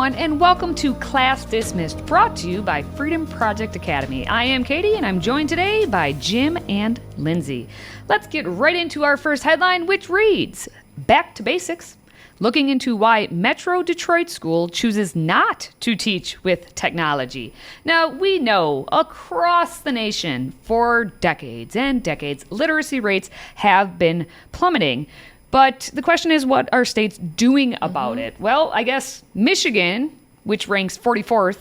everyone, and welcome to Class Dismissed, brought to you by Freedom Project Academy. I am Katie, and I'm joined today by Jim and Lindsay. Let's get right into our first headline, which reads, Back to Basics. Looking into why Metro Detroit School chooses not to teach with technology. Now, we know across the nation for decades and decades, literacy rates have been plummeting. But the question is, what are states doing about it? Well, I guess Michigan, which ranks 44th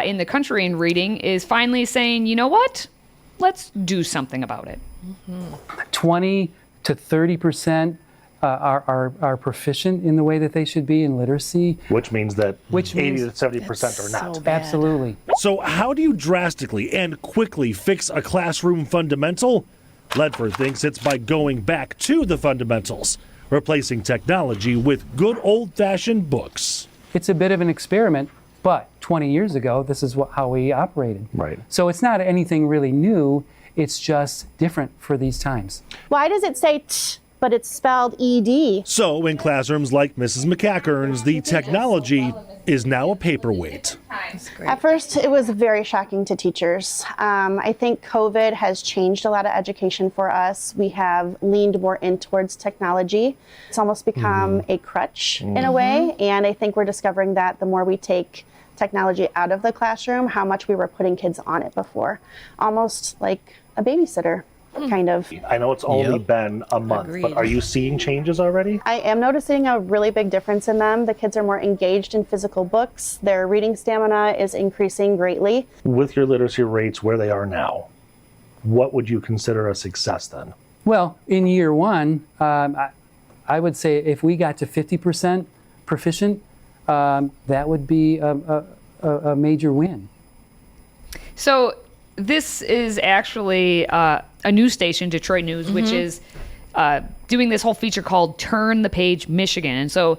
in the country in reading, is finally saying, you know what? Let's do something about it. 20 to 30% are proficient in the way that they should be in literacy. Which means that 80 to 70% are not. So Absolutely. So how do you drastically and quickly fix a classroom fundamental? Ledford thinks it's by going back to the fundamentals, replacing technology with good old-fashioned books. It's a bit of an experiment, but 20 years ago, this is how we operated. Right. So it's not anything really new. It's just different for these times. Why does it say t, but it's spelled ED? So in classrooms like Mrs. McCackern's, the technology is now a paperweight. At first, it was very shocking to teachers. I think COVID has changed a lot of education for us. We have leaned more in towards technology. It's almost become a crutch in a way, and I think we're discovering that the more we take technology out of the classroom, how much we were putting kids on it before. Almost like a babysitter. Kind of. I know it's only been a month, but are you seeing changes already? I am noticing a really big difference in them. The kids are more engaged in physical books. Their reading stamina is increasing greatly. With your literacy rates where they are now, what would you consider a success then? Well, in year one, I would say if we got to 50% proficient, that would be a major win. So this is actually a news station, Detroit News, which is doing this whole feature called Turn the Page Michigan. And so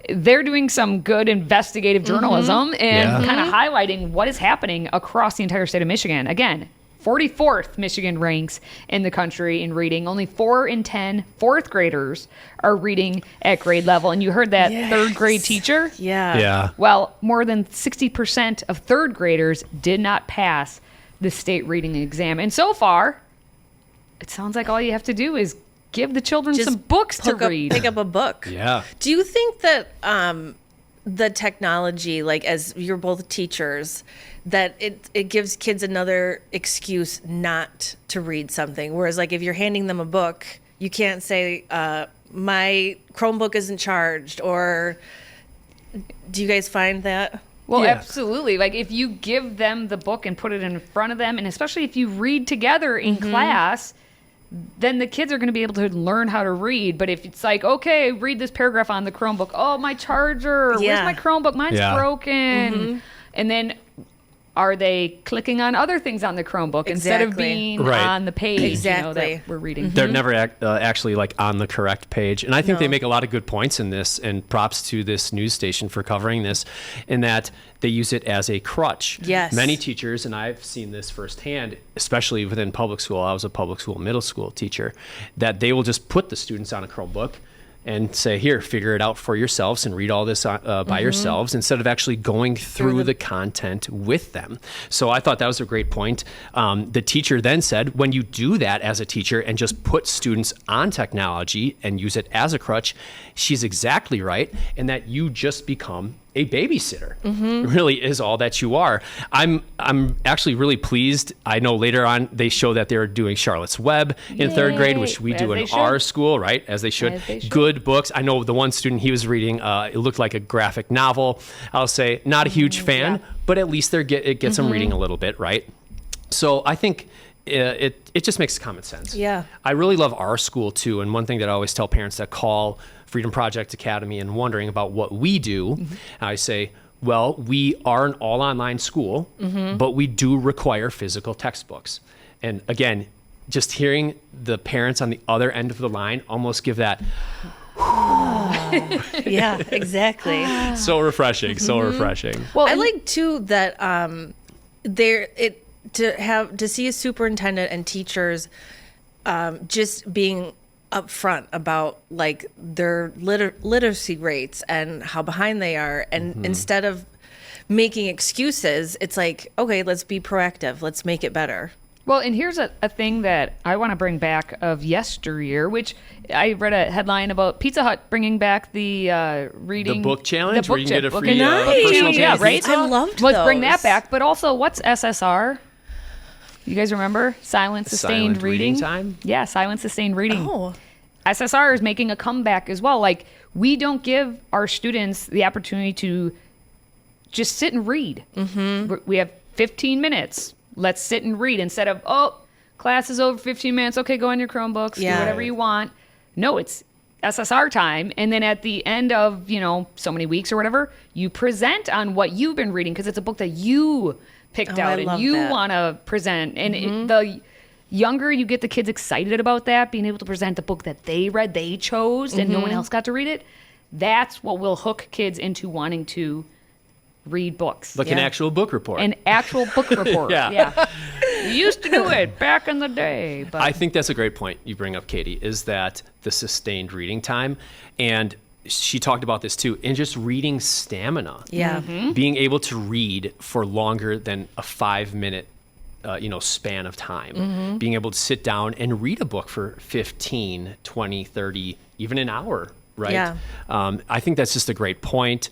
they're doing some good investigative journalism and kind of highlighting what is happening across the entire state of Michigan. Again, 44th Michigan ranks in the country in reading. Only 4 in 10 fourth graders are reading at grade level. And you heard that third grade teacher? Yeah. Well, more than 60% of third graders did not pass the state reading exam. And so far, it sounds like all you have to do is give the children some books to read. Pick up a book. Yeah. Do you think that the technology, like as you're both teachers, that it gives kids another excuse not to read something? Whereas like if you're handing them a book, you can't say, my Chromebook isn't charged, or do you guys find that? Well, absolutely. Like if you give them the book and put it in front of them, and especially if you read together in class, then the kids are going to be able to learn how to read. But if it's like, okay, read this paragraph on the Chromebook. Oh, my charger. Where's my Chromebook? Mine's broken. And then are they clicking on other things on the Chromebook instead of being on the page that we're reading? They're never actually like on the correct page. And I think they make a lot of good points in this, and props to this news station for covering this, in that they use it as a crutch. Yes. Many teachers, and I've seen this firsthand, especially within public school. I was a public school, middle school teacher, that they will just put the students on a Chromebook and say, here, figure it out for yourselves and read all this by yourselves, instead of actually going through the content with them. So I thought that was a great point. The teacher then said, when you do that as a teacher and just put students on technology and use it as a crutch, she's exactly right, in that you just become a babysitter. It really is all that you are. I'm actually really pleased. I know later on they show that they're doing Charlotte's Web in third grade, which we do in our school, right? As they should. Good books. I know the one student he was reading, it looked like a graphic novel. I'll say not a huge fan, but at least it gets them reading a little bit, right? So I think it just makes common sense. Yeah. I really love our school too. And one thing that I always tell parents that call Freedom Project Academy and wondering about what we do, I say, well, we are an all online school, but we do require physical textbooks. And again, just hearing the parents on the other end of the line almost give that, Yeah, exactly. so refreshing, so refreshing. Well, I like too that to see a superintendent and teachers just being upfront about like their literacy rates and how behind they are, and instead of making excuses, it's like, okay, let's be proactive, let's make it better. Well, and here's a thing that I want to bring back of yesteryear, which I read a headline about Pizza Hut bringing back the reading... The book challenge, the where you can get a book free challenge. personal Yeah, challenge. right? I loved Let's bring that those. back. But also, what's SSR? You guys remember? Silent Sustained Silent reading Reading? time? Yeah, Silent Sustained Reading. Oh. SSR is making a comeback as well. Like, we don't give our students the opportunity to just sit and read. We have 15 minutes. Let's sit and read instead of, oh, class is over 15 minutes. Okay, go on your Chromebooks, do whatever you want. No, it's SSR time. And then at the end of, so many weeks or whatever, you present on what you've been reading because it's a book that you picked out and you want to present. And the younger you get the kids excited about that, being able to present the book that they read, they chose, and no one else got to read it, that's what will hook kids into wanting to read books. Like an actual book report. An actual book report. Yeah. You used to do it back in the day. But I think that's a great point you bring up, Katie, is that the sustained reading time. And she talked about this too, and just reading stamina. Yeah. Being able to read for longer than a 5-minute span of time. Being able to sit down and read a book for 15, 20, 30, even an hour, right? Yeah. I think that's just a great point.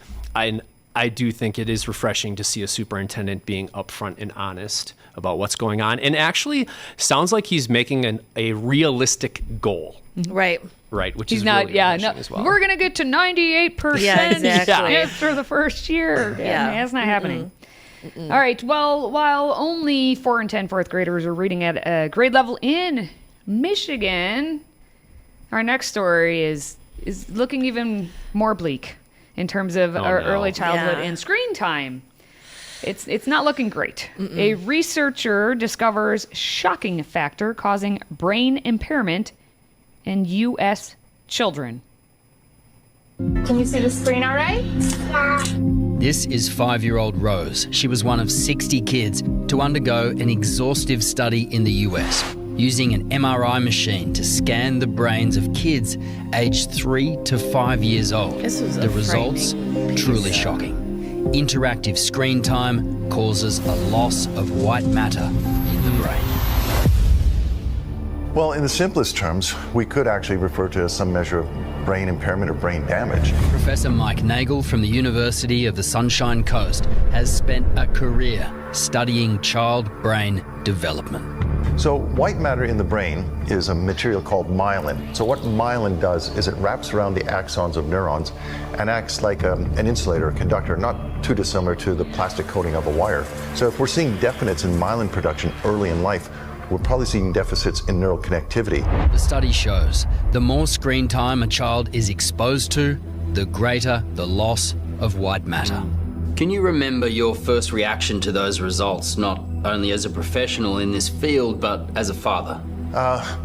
I do think it is refreshing to see a superintendent being upfront and honest about what's going on. And actually sounds like he's making a realistic goal. Right. Right, which he's is not, really refreshing as well. We're going to get to 98% Yeah, exactly. after the first year. Yeah. That's not happening. All right, well, while only 4 and 10 fourth graders are reading at a grade level in Michigan, our next story is looking even more bleak in terms of our early childhood and screen time. It's not looking great. A researcher discovers shocking factor causing brain impairment in U.S. children. Can you see the screen all right? This is 5-year-old Rose. She was one of 60 kids to undergo an exhaustive study in the US, using an MRI machine to scan the brains of kids aged 3 to 5 years old. This was the results truly shocking. Interactive screen time causes a loss of white matter in the brain. Well, in the simplest terms, we could actually refer to some measure of brain impairment or brain damage. Professor Mike Nagel from the University of the Sunshine Coast has spent a career studying child brain development. So white matter in the brain is a material called myelin. So what myelin does is it wraps around the axons of neurons and acts like an insulator, a conductor, not too dissimilar to the plastic coating of a wire. So if we're seeing deficits in myelin production early in life, we're probably seeing deficits in neural connectivity. The study shows the more screen time a child is exposed to, the greater the loss of white matter. Can you remember your first reaction to those results, not only as a professional in this field, but as a father?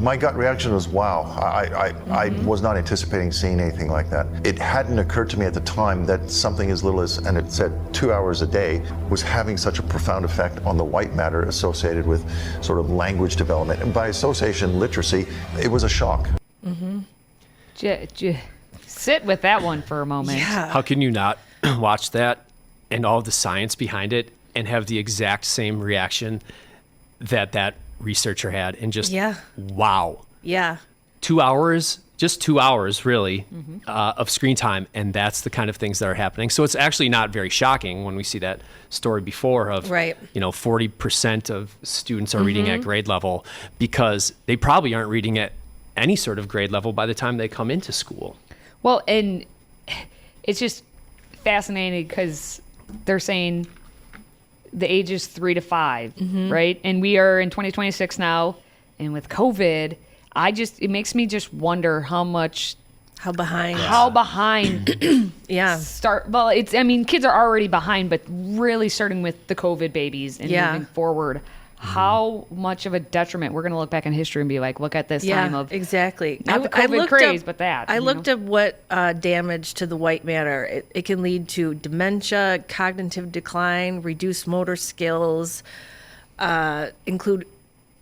My gut reaction was, wow. I was not anticipating seeing anything like that. It hadn't occurred to me at the time that something as little as, and it said 2 hours a day, was having such a profound effect on the white matter associated with sort of language development. And by association, literacy, it was a shock. Sit with that one for a moment. Yeah. How can you not watch that and all the science behind it and have the exact same reaction that researcher had and just, wow. Yeah. 2 hours, just 2 hours really, of screen time. And that's the kind of things that are happening. So it's actually not very shocking when we see that story before of, 40% of students are reading at grade level, because they probably aren't reading at any sort of grade level by the time they come into school. Well, and it's just fascinating because they're saying the age is 3 to 5, right? And we are in 2026 now, and with COVID, it makes me just wonder how behind. Yeah. Kids are already behind, but really starting with the COVID babies and moving forward, how much of a detriment we're going to look back in history and be like, look at this time of exactly. not the COVID craze, but that. I looked up what damage to the white matter. It can lead to dementia, cognitive decline, reduced motor skills, include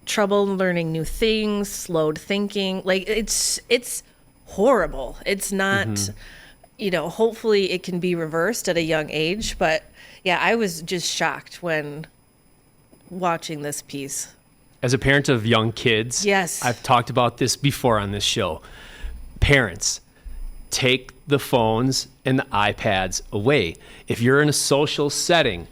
trouble learning new things, slowed thinking. Like it's horrible. It's not, hopefully it can be reversed at a young age. But yeah, I was just shocked when watching this piece. As a parent of young kids, yes, I've talked about this before on this show. Parents, take the phones and the iPads away. If you're in a social setting,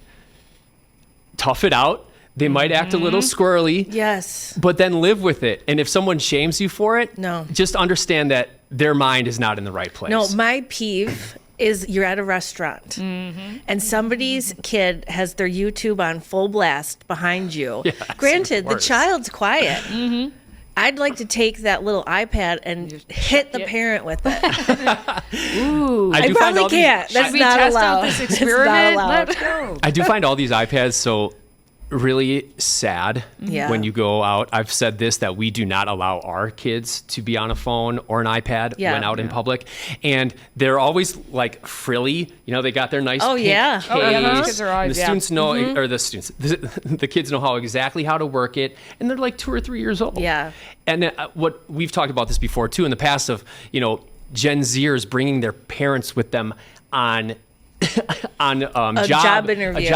tough it out. They might act a little squirrely. Yes. But then live with it. And if someone shames you for it, no, just understand that their mind is not in the right place. No, my peeve is you're at a restaurant and somebody's kid has their YouTube on full blast behind you. Yeah, granted, the child's quiet. I'd like to take that little iPad and hit the parent with it. Ooh, I probably can't. That's not allowed. Out this experiment? Let's go. I do find all these iPads so really sad when you go out. I've said this, that we do not allow our kids to be on a phone or an iPad when out in public. And they're always like frilly. You know, they got their nice pink case. Those kids are always, the students know, or the students, the kids know exactly how to work it. And they're like 2 or 3 years old. Yeah. And what we've talked about this before too in the past of, Gen Zers bringing their parents with them on job interviews.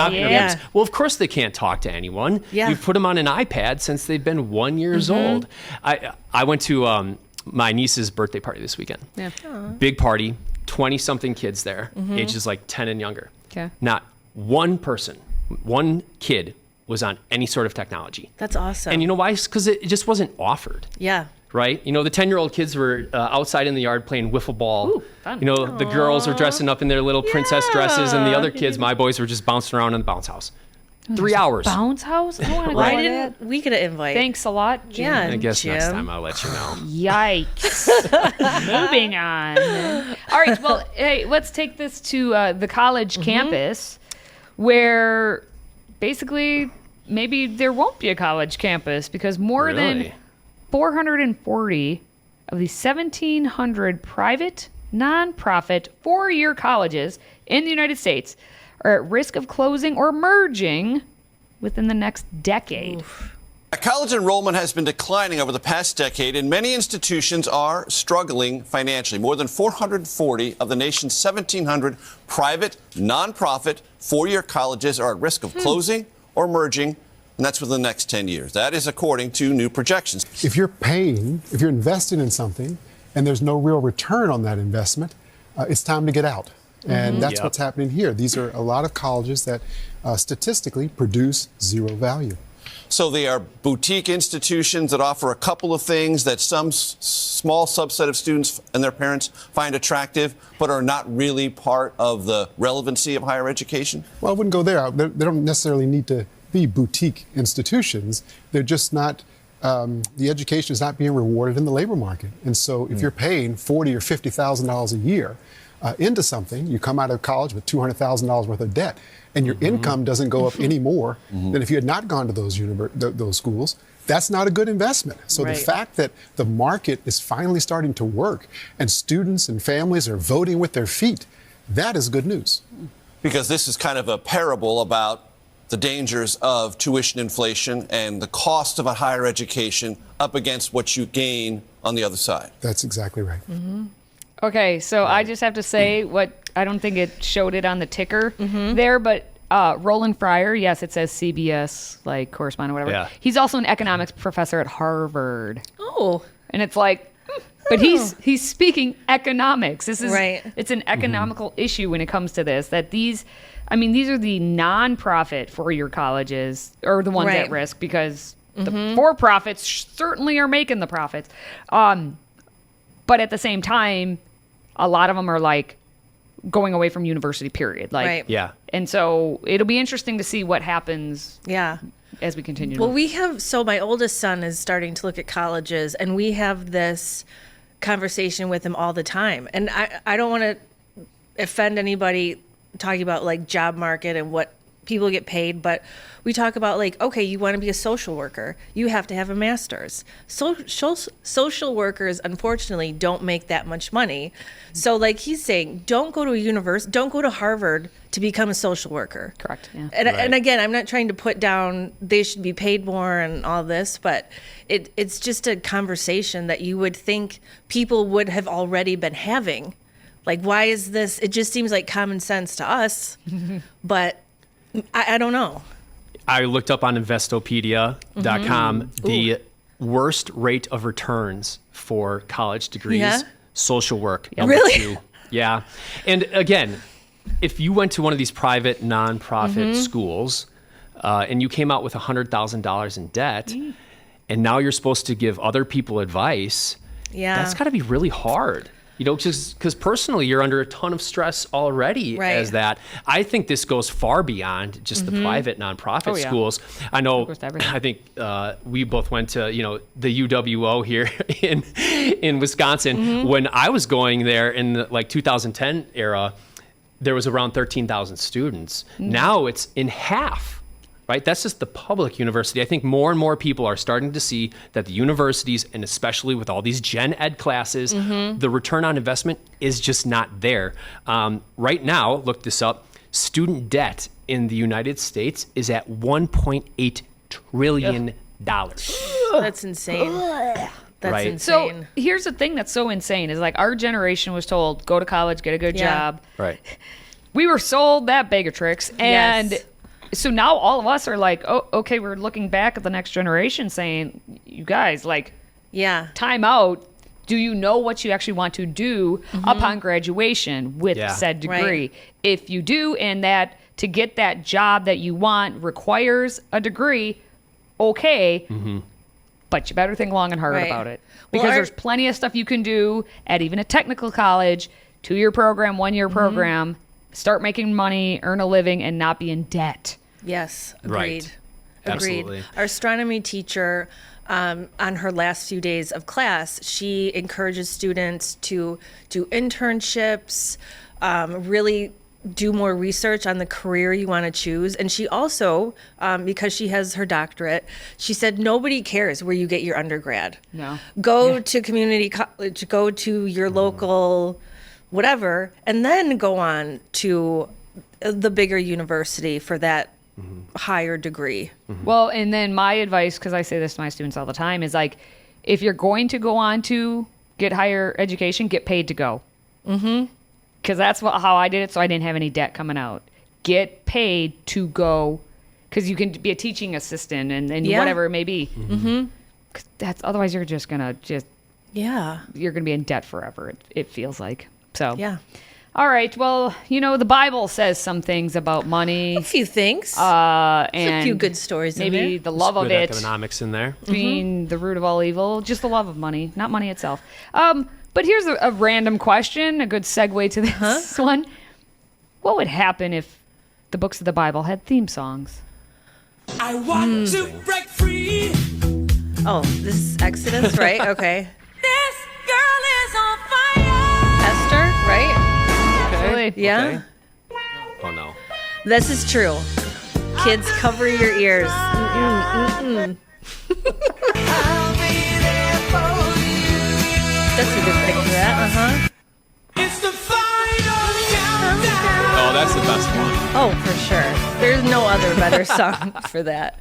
Well, of course they can't talk to anyone. Yeah. We've put them on an iPad since they've been 1 year old. I went to my niece's birthday party this weekend. Yeah. Big party, 20-something kids there, ages like 10 and younger. Okay. Not one kid was on any sort of technology. That's awesome. And you know why? Because it just wasn't offered. Yeah. Right? The 10-year-old kids were outside in the yard playing wiffle ball. Ooh, fun. The girls were dressing up in their little princess dresses, and the other kids, my boys, were just bouncing around in the bounce house. 3 hours. Bounce house? I want to go Why to didn't we get an invite? Thanks a lot, Jim. Yeah, I guess Jim. next time I'll let you know. Yikes. Moving on. All right, well, hey, let's take this to the college campus, where basically maybe there won't be a college campus because more than 440 of the 1,700 private, nonprofit, four-year colleges in the United States are at risk of closing or merging within the next decade. College enrollment has been declining over the past decade, and many institutions are struggling financially. More than 440 of the nation's 1,700 private, nonprofit, four-year colleges are at risk of closing or merging, and that's within the next 10 years. That is according to new projections. If you're investing in something and there's no real return on that investment, it's time to get out. And that's what's happening here. These are a lot of colleges that statistically produce zero value. So they are boutique institutions that offer a couple of things that some small subset of students and their parents find attractive, but are not really part of the relevancy of higher education? Well, I wouldn't go there. They don't necessarily need to be boutique institutions. They're just not, the education is not being rewarded in the labor market. And so if you're paying $40,000 or $50,000 a year into something, you come out of college with $200,000 worth of debt, and your income doesn't go up any more than if you had not gone to those schools, that's not a good investment. So the fact that the market is finally starting to work and students and families are voting with their feet, that is good news. Because this is kind of a parable about the dangers of tuition inflation and the cost of a higher education up against what you gain on the other side. That's exactly right. Okay, so I just have to say I don't think it showed it on the ticker there, but Roland Fryer, yes, it says CBS, like correspondent, whatever. Yeah. He's also an economics professor at Harvard. Oh. And it's like, but he's speaking economics. This is it's an economical issue when it comes to this, that these are the nonprofit four-year colleges are the ones at risk because the for-profits certainly are making the profits. But at the same time, a lot of them are like going away from university, period. And so it'll be interesting to see what happens as we continue. Well, my oldest son is starting to look at colleges, and we have this conversation with him all the time. And I don't want to offend anybody talking about like job market and what people get paid, but we talk about like, okay, you want to be a social worker, you have to have a master's. Social workers, unfortunately, don't make that much money. So like he's saying, don't go to a university, don't go to Harvard to become a social worker. Correct. Yeah. And again, I'm not trying to put down they should be paid more and all this, but it's just a conversation that you would think people would have already been having. Like, why is this? It just seems like common sense to us, but I don't know. I looked up on Investopedia.com the worst rate of returns for college degrees, social work. Really? 2. Yeah. And again, if you went to one of these private nonprofit schools and you came out with $100,000 in debt, and now you're supposed to give other people advice, that's got to be really hard. You know, because personally, you're under a ton of stress already as that. I think this goes far beyond just the private nonprofit schools. I know, I think we both went to, the UWO here in Wisconsin. When I was going there in the 2010 era, there was around 13,000 students. Now it's in half. Right? That's just the public university. I think more and more people are starting to see that the universities, and especially with all these gen ed classes, the return on investment is just not there. Right now, look this up, student debt in the United States is at $1.8 trillion. That's insane. That's insane. So here's the thing that's so insane is like our generation was told, go to college, get a good job. Right. We were sold that bag of tricks. And so now all of us are like, oh, okay, we're looking back at the next generation saying, you guys, time out. Do you know what you actually want to do upon graduation with said degree? If you do, and that to get that job that you want requires a degree, okay, but you better think long and hard about it. Because there's plenty of stuff you can do at even a technical college, 2-year program, 1-year program, start making money, earn a living, and not be in debt. Yes, agreed. Right. Agreed. Absolutely. Our astronomy teacher, on her last few days of class, she encourages students to do internships, really do more research on the career you want to choose. And she also, because she has her doctorate, she said nobody cares where you get your undergrad. No. Go to community college, go to your local whatever, and then go on to the bigger university for that higher degree. Well, and then my advice, because I say this to my students all the time, is like, if you're going to go on to get higher education, get paid to go. Because that's how I did it, so I didn't have any debt coming out. Get paid to go, because you can be a teaching assistant and whatever it may be. 'Cause otherwise you're just gonna you're gonna be in debt forever. It feels like. So all right. Well, the Bible says some things about money. A few things. And a few good stories. Maybe the love of it Economics in there. being the root of all evil. Just the love of money, not money itself. But here's a random question, a good segue to this one. What would happen if the books of the Bible had theme songs? I want to break free. Oh, this is Exodus, right? Okay. This girl is on fire. Esther, right? Okay. Yeah. Okay. Oh no. This is true. Kids, cover your ears. That's a good picture, that. It's the final countdown. Oh, that's the best one. Oh, for sure. There's no other better song for that.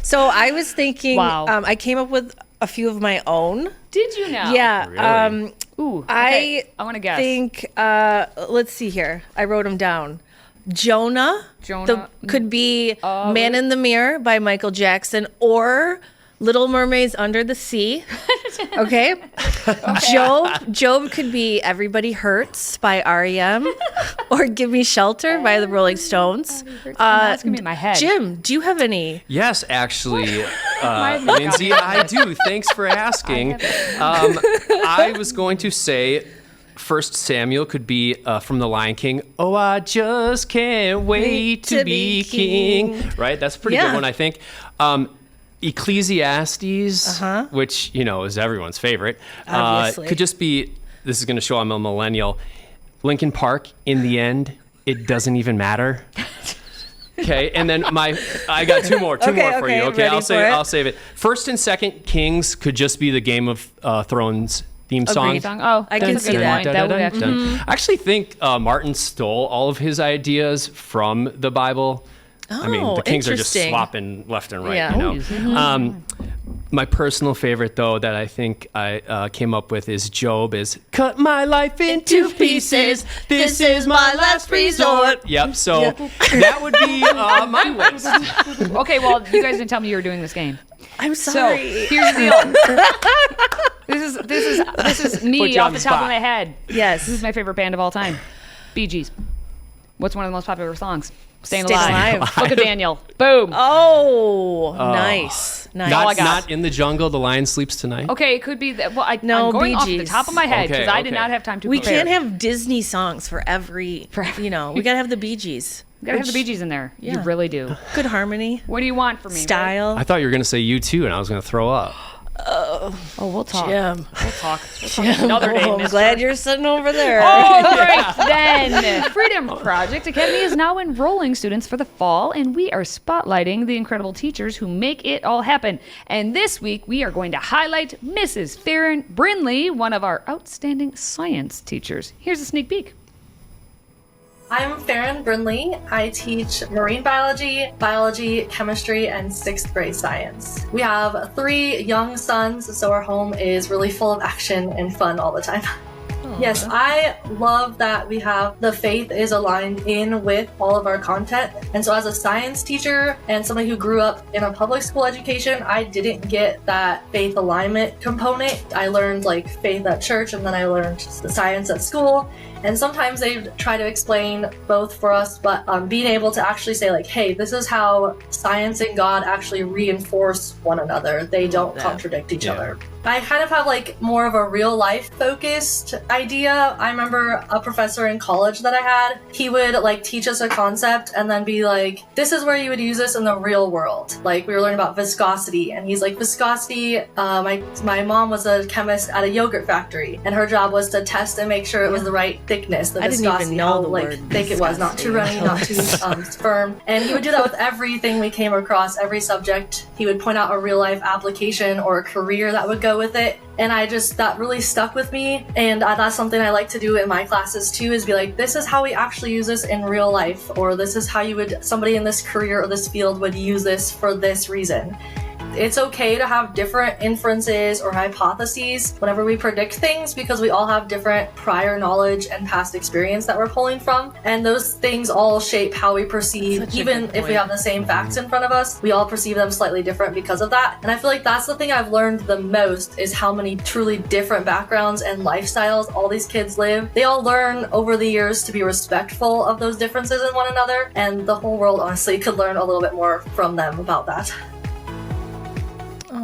So I was thinking, I came up with a few of my own. Did you know? Yeah. Really? Ooh. Okay. I want to guess. Think, let's see here. I wrote them down. Jonah. Could be Man in the Mirror by Michael Jackson or Little Mermaids Under the Sea. Okay. Job could be Everybody Hurts by R.E.M. or Give Me Shelter by the Rolling Stones. That's going to be in my head. Jim, do you have any? Yes, actually, Lindsay, I do. Thanks for asking. I was going to say 1 Samuel could be from The Lion King. Oh, I just can't wait to be king. Right? That's a pretty good one, I think. Ecclesiastes, which, is everyone's favorite, could just be, this is going to show I'm a millennial, Linkin Park, in the end, it doesn't even matter. Okay, and then I got two more for you. Okay, I'll save it. First and second Kings could just be the Game of Thrones theme song. Oh, I can see that. That would have to. I actually think Martin stole all of his ideas from the Bible. I mean, the Kings are just swapping left and right. Yeah. My personal favorite, though, that I think I came up with is Job is cut my life into pieces. This is my last resort. Yep. So that would be my list. Okay, well, you guys didn't tell me you were doing this game. I'm sorry. So here's the deal. This is me off the top of my head. Yes. Who's my favorite band of all time? Bee Gees. What's one of the most popular songs? Staying Staying Alive. Alive. Look at Daniel. Boom. Nice. Not in the jungle. The lion sleeps tonight. Okay, it could be that. Well, I'm Bee going off the Gees. top of my head because I did Okay. not have time to. We prepare. can't have Disney songs for every. We gotta have the Bee Gees. You gotta have the Bee Gees in there. You really do. Good harmony. What do you want from me? Style. I thought you were going to say you too, and I was going to throw up. Oh, we'll talk. Jim. We'll talk another day. I'm glad you're sitting over there. All right, then. Freedom Project Academy is now enrolling students for the fall, and we are spotlighting the incredible teachers who make it all happen. And this week, we are going to highlight Mrs. Farron Brinley, one of our outstanding science teachers. Here's a sneak peek. I'm Farron Brinley. I teach marine biology, chemistry, and 6th grade science. We have 3 young sons, so our home is really full of action and fun all the time. Yes, I love that we have the faith is aligned in with all of our content. And so as a science teacher and somebody who grew up in a public school education, I didn't get that faith alignment component. I learned like faith at church, and then I learned the science at school. And sometimes they try to explain both for us, but being able to actually say like, hey, this is how science and God actually reinforce one another. They don't contradict each other. I kind of have like more of a real life focused idea. I remember a professor in college that I had, he would like teach us a concept and then be like, this is where you would use this in the real world. Like we were learning about viscosity, and he's like, viscosity, my mom was a chemist at a yogurt factory, and her job was to test and make sure it was the right thickness, the I didn't viscosity, even know how the like word thick it was, not too runny, not too firm. And he would do that with everything we came across, every subject. He would point out a real life application or a career that would go with it. And that really stuck with me. And that's something I like to do in my classes too, is be like, this is how we actually use this in real life, or this is how somebody in this career or this field would use this for this reason. It's okay to have different inferences or hypotheses whenever we predict things, because we all have different prior knowledge and past experience that we're pulling from. And those things all shape how we perceive, even if we have the same facts in front of us, we all perceive them slightly different because of that. And I feel like that's the thing I've learned the most, is how many truly different backgrounds and lifestyles all these kids live. They all learn over the years to be respectful of those differences in one another. And the whole world honestly could learn a little bit more from them about that.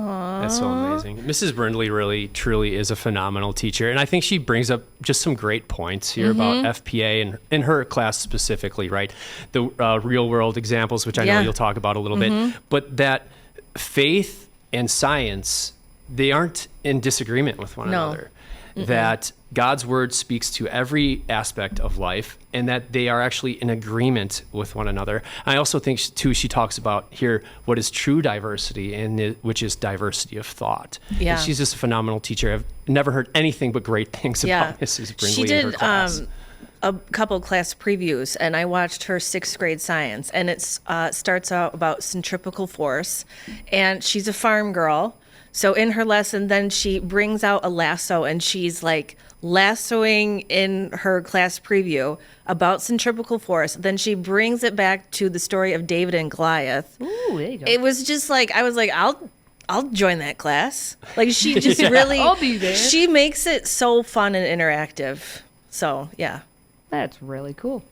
That's so amazing. Mrs. Brindley really, truly is a phenomenal teacher. And I think she brings up just some great points here about FPA and in her class specifically, right? The real world examples, which I know you'll talk about a little bit, but that faith and science, they aren't in disagreement with one another. That God's word speaks to every aspect of life, and that they are actually in agreement with one another. I also think too, she talks about here what is true diversity, and which is diversity of thought. Yeah. And she's just a phenomenal teacher. I've never heard anything but great things about Mrs. Brindley. She did in her class. A couple class previews, and I watched her 6th grade science, and it starts out about centripetal force, and she's a farm girl. So in her lesson, then she brings out a lasso, and she's like lassoing in her class preview about centripetal force. Then she brings it back to the story of David and Goliath. Ooh, there you go. It was just like, I was like, I'll join that class. Like she just really, I'll be there. She makes it so fun and interactive. So yeah. That's really cool.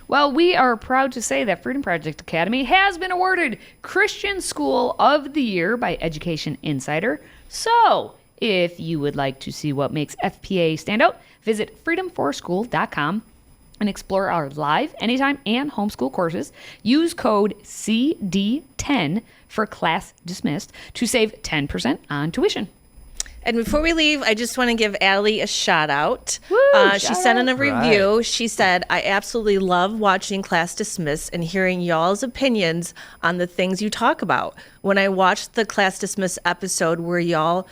Well, we are proud to say that Freedom Project Academy has been awarded Christian School of the Year by Education Insider. So, if you would like to see what makes FPA stand out, visit freedom4school.com and explore our live, anytime, and homeschool courses. Use code CD10 for class dismissed to save 10% on tuition. And before we leave, I just want to give Allie a shout out. She shout sent in a out. review. She said, I absolutely love watching Class Dismissed and hearing y'all's opinions on the things you talk about. When I watched the Class Dismissed episode where y'all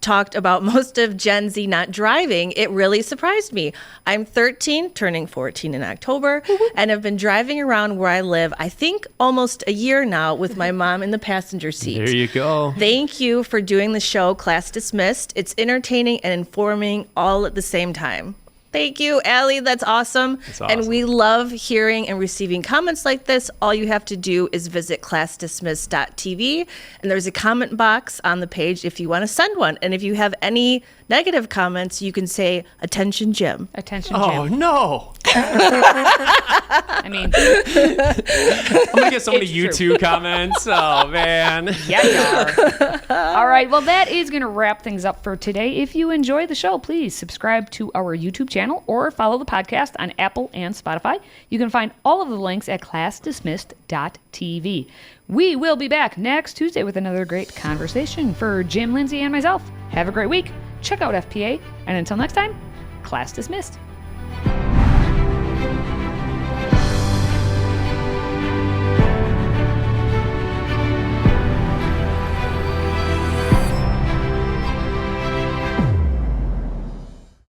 talked about most of Gen Z not driving, it really surprised me. I'm 13, turning 14 in October, and have been driving around where I live, I think almost a year now, with my mom in the passenger seat. There you go. Thank you for doing the show Class Dismissed. It's entertaining and informing all at the same time. Thank you, Allie. That's awesome. And we love hearing and receiving comments like this. All you have to do is visit classdismissed.tv, and there's a comment box on the page if you want to send one. And if you have any negative comments, you can say, "Attention, Jim." Attention, Jim. Oh, no. I mean, I'm going to get so many It's YouTube comments. Oh, man. yeah, you are. All right. Well, that is going to wrap things up for today. If you enjoy the show, please subscribe to our YouTube channel or follow the podcast on Apple and Spotify. You can find all of the links at classdismissed.tv. We will be back next Tuesday with another great conversation. For Jim, Lindsay, and myself, have a great week. Check out FPA. And until next time, class dismissed.